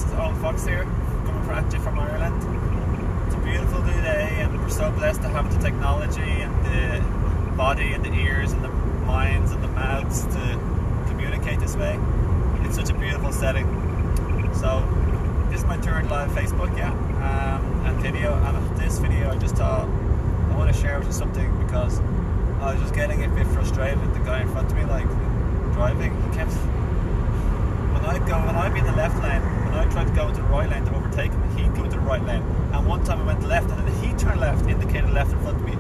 this is Owen here, coming at you from Ireland. It's a beautiful new day, and we're so blessed to have the technology and the body and the ears and the minds and the mouths to communicate this way. It's such a beautiful setting. So this is my third live Facebook, and video. And this video, I just thought I want to share with you something, because I was just getting a bit frustrated with the guy in front of me, like driving. He kept, when I'd be in the left lane, when I tried to go into the right lane to overtake him, he'd go to the right lane. And one time I went left, and then he turned left, indicated left in front of me.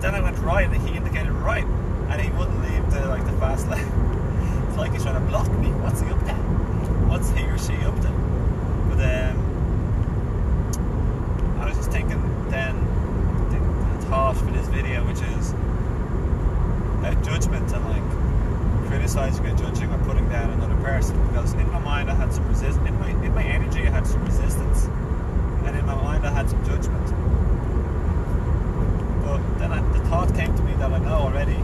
Then I went right, and he indicated right, and he wouldn't leave the fast lane. It's like he's trying to block me. What's he up to? What's he or she up to? But I was just thinking then, the thought for this video, which is about judgment and like criticizing or judging or putting down another person. Because in my mind I had some resistance, in my energy I had some resistance, and in my mind I had some judgment. But then the thought came to me that I know already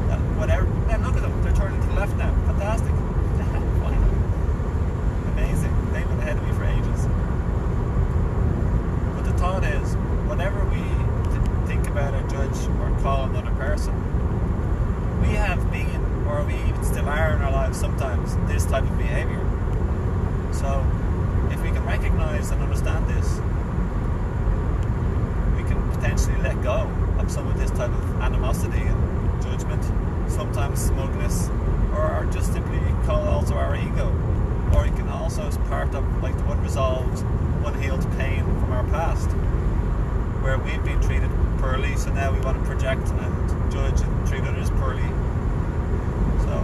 that whatever, then look at them, they're turning to the left now. Fantastic. Fine. Amazing. They've been ahead of me for ages. But the thought is, whatever we think about or judge or call another person, we have been, or we even still are in our lives sometimes, this type of behaviour. So if we can recognise and understand this, we can potentially let go of some of this type of animosity and judgment, sometimes smugness, or just simply call also our ego. Or it can also, as part of like the unresolved, unhealed pain from our past, where we've been treated poorly, so now we want to project and judge and treat others poorly. So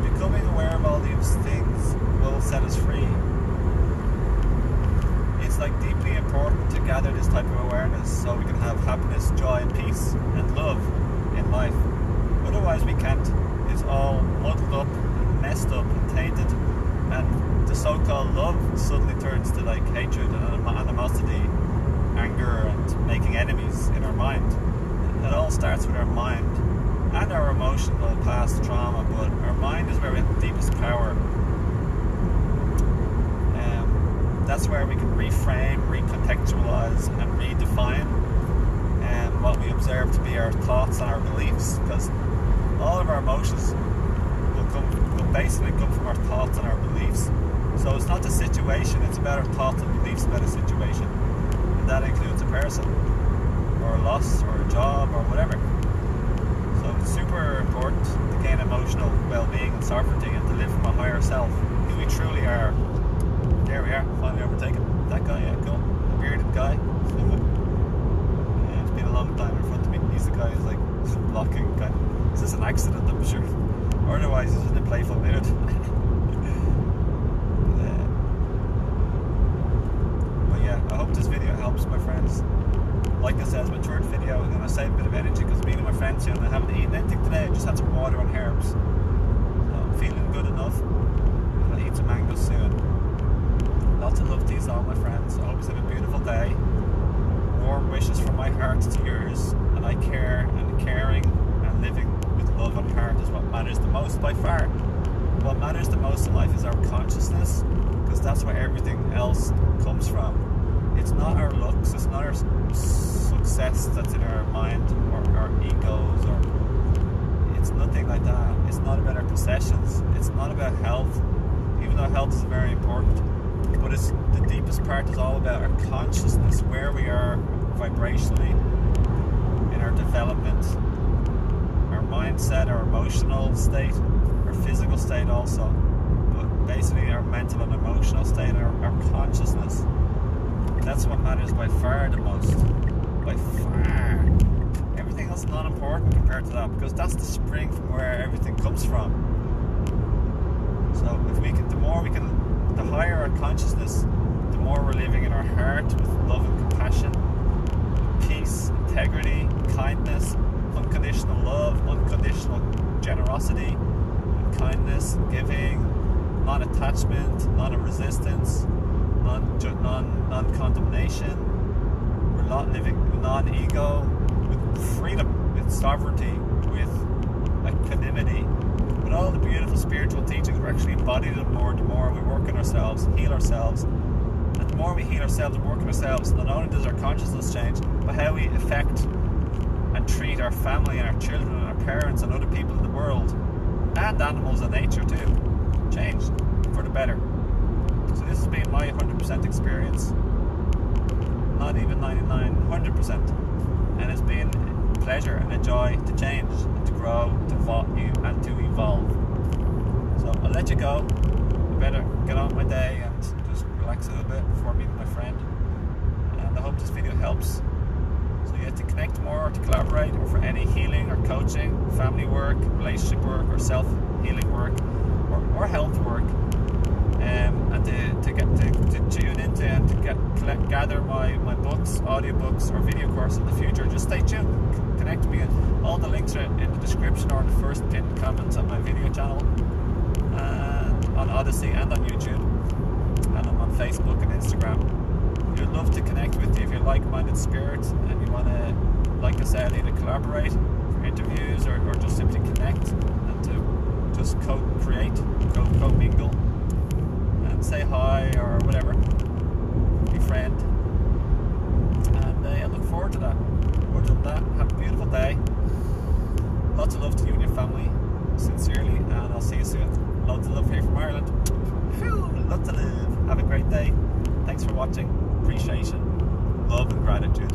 becoming aware of all these things will set us free. It's like deeply important to gather this type of awareness so we can have happiness, joy and peace and love in life. Otherwise we can't. It's all muddled up and messed up and tainted, and the so-called love suddenly turns to like hatred and animosity, anger and making enemies in our mind. It all starts with our mind and our emotional past trauma, but our mind is where we have the deepest power. That's where we can reframe, recontextualize and redefine what we observe to be our thoughts and our beliefs, because all of our emotions will basically come from our thoughts and our beliefs. So it's not the situation, it's about our thoughts and beliefs about a situation, and that includes a person or a loss or a job or whatever. So it's super important to gain emotional well-being and sovereignty and to live from a higher self, who we truly are. There we are, finally overtaken that guy. Yeah, cool. The bearded guy. Yeah, it's been a long time in front of me. He's the guy who's like blocking. Is this an accident? I'm sure. Or otherwise, he's in a playful mood. But yeah, I hope this video helps, my friends. Like I said, it's my third video. I'm going to save a bit of energy because I'm meeting my friends soon. I haven't eaten anything today. I just had some water and herbs. So I'm feeling good enough. I'll eat some mangoes soon. Lots of love to you all, my friends. I hope you have a beautiful day. Warm wishes from my heart to yours. And I care, and caring and living with love and heart is what matters the most by far. What matters the most in life is our consciousness, because that's where everything else comes from. It's not our looks, it's not our success that's in our mind or our egos, or it's nothing like that. It's not about our possessions. It's not about health, even though health is very important. But it's the deepest part is all about our consciousness, where we are vibrationally in our development, our mindset, our emotional state, our physical state also, but basically our mental and emotional state, our consciousness. That's what matters by far the most. By far. Everything else is not important compared to that, because that's the spring from where everything comes from. So if we can, the higher our consciousness, the more we're living in our heart with love and compassion, peace, integrity, kindness, unconditional love, unconditional generosity, kindness, giving, non-attachment, non-resistance, non-condemnation. We're not living with non-ego, with freedom, with sovereignty, with equanimity, But all the beautiful spiritual teachings, we're actually embodying them more. The more we work on ourselves, heal ourselves, and the more we heal ourselves and work on ourselves, not only does our consciousness change, but how we affect and treat our family and our children and our parents and other people in the world, and animals and nature too, change for the better. So this has been my 100% experience, not even 99, 100%, and it's been a pleasure and a joy to change and to grow, and to evolve. So I'll let you go. I better get on with my day and just relax a little bit before meeting my friend. And I hope this video helps. So you have to connect more, to collaborate, or for any healing or coaching, family work, relationship work, or self-healing work, or health work, and to tune into and to gather my books, audiobooks, or video course in the future. Just stay tuned. Connect with me. All the links are in the description or the first pinned comments on my video channel, and on Odyssey and on YouTube, and I'm on Facebook and Instagram. We'd love to connect with you if you're like-minded spirits and you want to, like I said, either collaborate for interviews or just simply connect and to just co-create, co-mingle, and say hi or whatever, befriend. And I look forward to that. Other than that, have a beautiful day. Lots of love to you and your family, sincerely, and I'll see you soon. Loads of love here from Ireland. Whew, lots of love. Have a great day. Thanks for watching. Appreciation, love and gratitude.